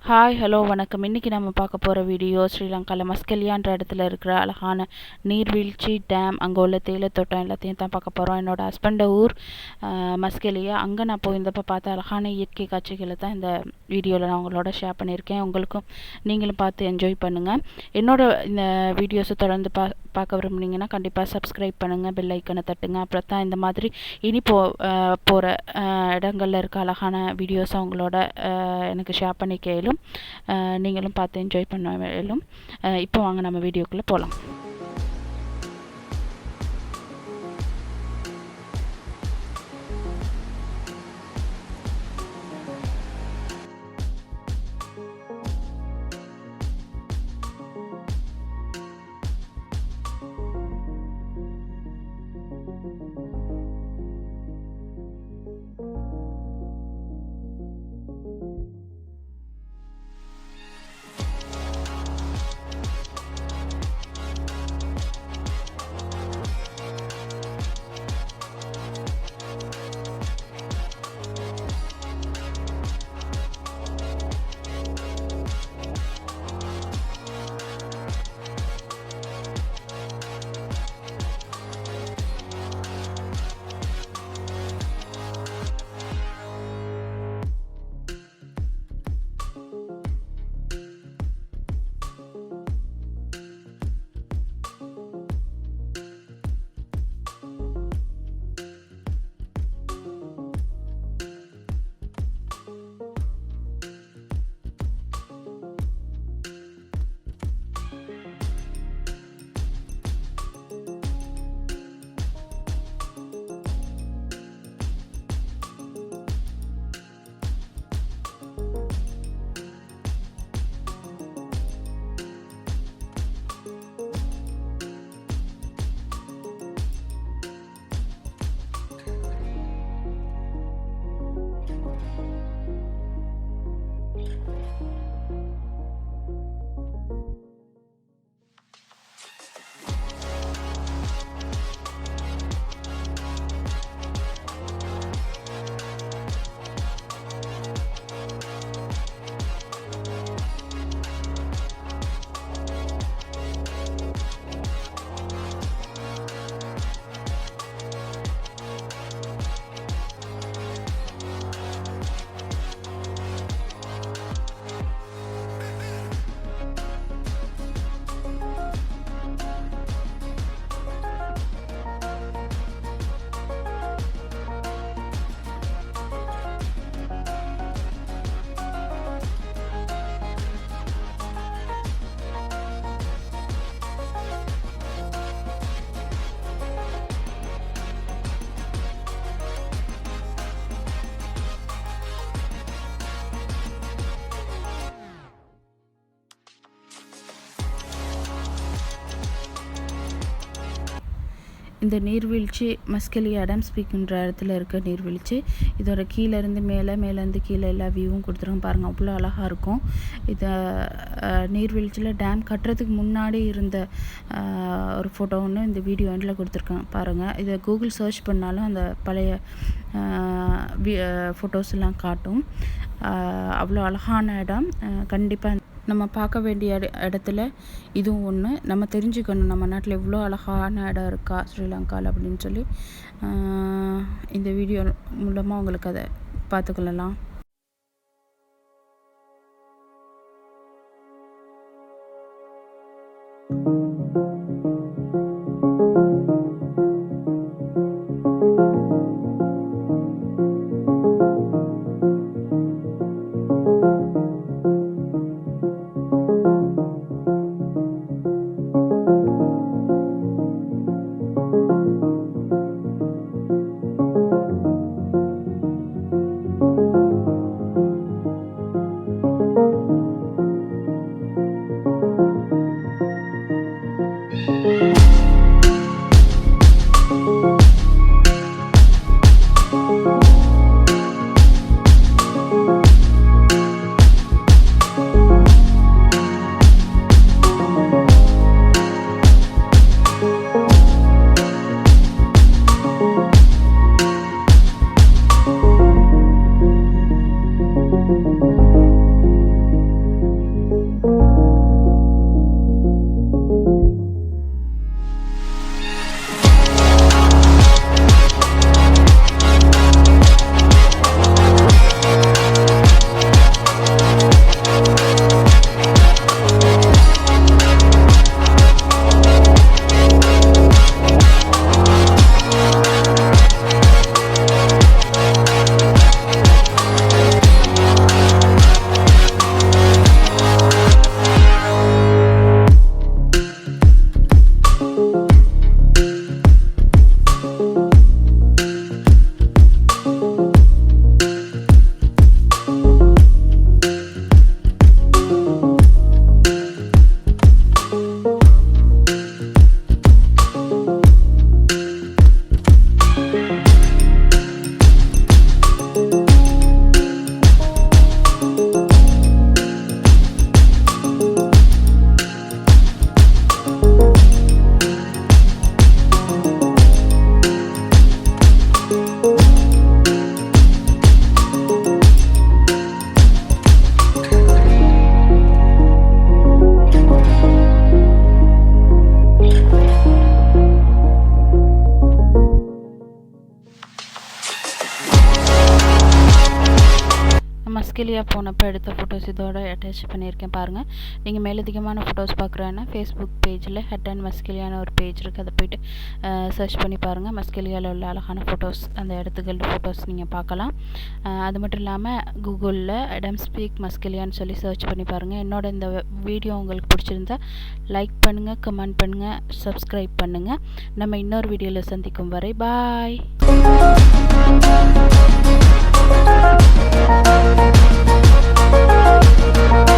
Hi hello வணக்கம். இன்றைக்கி நம்ம பார்க்க போகிற வீடியோ ஸ்ரீலங்காவில் மஸ்கெலியான்ற இடத்துல இருக்கிற அழகான நீர்வீழ்ச்சி, டேம், அங்கே உள்ள தேயிலைத்தோட்டம் எல்லாத்தையும் தான் பார்க்க போகிறோம். என்னோடய ஹஸ்பண்ட ஊர் மஸ்கெலியா. அங்கே நான் போயிருந்தப்போ பார்த்த அழகான இயற்கை காட்சிகளை தான் இந்த வீடியோவில் நான் உங்களோட ஷேர் பண்ணியிருக்கேன். உங்களுக்கும் நீங்களும் பார்த்து என்ஜாய் பண்ணுங்கள். இந்த வீடியோஸை தொடர்ந்து பார்க்க விரும்புனீங்கன்னா கண்டிப்பாக சப்ஸ்கிரைப் பண்ணுங்கள், பெல் ஐக்கனை தட்டுங்க. அப்புறம் தான் இந்த மாதிரி இனி போகிற இடங்களில் இருக்க அழகான வீடியோஸை அவங்களோட எனக்கு ஷேர் பண்ணி கேளும். நீங்களும் பார்த்து என்ஜாய் பண்ண வேலும். இப்போ வாங்க நம்ம வீடியோக்குள்ளே போகலாம். இந்த நீர்வீழ்ச்சி மஸ்கெலியா டேம் ஸ்பீக்கின்ற இடத்துல இருக்க நீர்வீழ்ச்சி. இதோட கீழேருந்து மேலேருந்து கீழே எல்லா வியூவும் கொடுத்துருக்கோம் பாருங்கள், அவ்வளோ அழகாக இருக்கும். இதை நீர்வீழ்ச்சியில் டேம் கட்டுறதுக்கு முன்னாடி இருந்த ஒரு ஃபோட்டோ ஒன்று இந்த வீடியோ எண்டில் கொடுத்துருக்கேன் பாருங்கள். இதை கூகுள் சர்ச் பண்ணாலும் அந்த பழைய ஃபோட்டோஸ்லாம் காட்டும். அவ்வளோ அழகான இடம். கண்டிப்பாக நம்ம பார்க்க வேண்டிய இடத்துல இதுவும் ஒன்று. நம்ம தெரிஞ்சுக்கணும் நம்ம நாட்டில் எவ்வளோ அழகான இடம் இருக்கா ஸ்ரீலங்காவில் அப்படின்னு சொல்லி இந்த வீடியோ மூலமாக உங்களுக்கு அதை பார்த்துக்கொள்ளலாம். மஸ்கெலியா போனப்போ எடுத்த ஃபோட்டோஸ் இதோட அட்டாச் பண்ணியிருக்கேன் பாருங்கள். நீங்கள் மேலதிகமான ஃபோட்டோஸ் பார்க்குறேன்னா ஃபேஸ்புக் பேஜில் ஹெட் அண்ட் மஸ்கெலியான ஒரு பேஜ் இருக்குது, அதை போய்ட்டு சர்ச் பண்ணி பாருங்கள். மஸ்கெலியாவில் உள்ள அழகான ஃபோட்டோஸ், அந்த இடத்துகளோட ஃபோட்டோஸ் நீங்கள் பார்க்கலாம். அது மட்டும் இல்லாமல் கூகுளில் ஐடம் ஸ்பீக் மஸ்கெலியான்னு சொல்லி சர்ச் பண்ணி பாருங்கள். என்னோட இந்த வீடியோ உங்களுக்கு பிடிச்சிருந்தா லைக் பண்ணுங்கள், கமெண்ட் பண்ணுங்கள், சப்ஸ்கிரைப் பண்ணுங்கள். நம்ம இன்னொரு வீடியோவில் சந்திக்கும் வரை பாய். Thank you.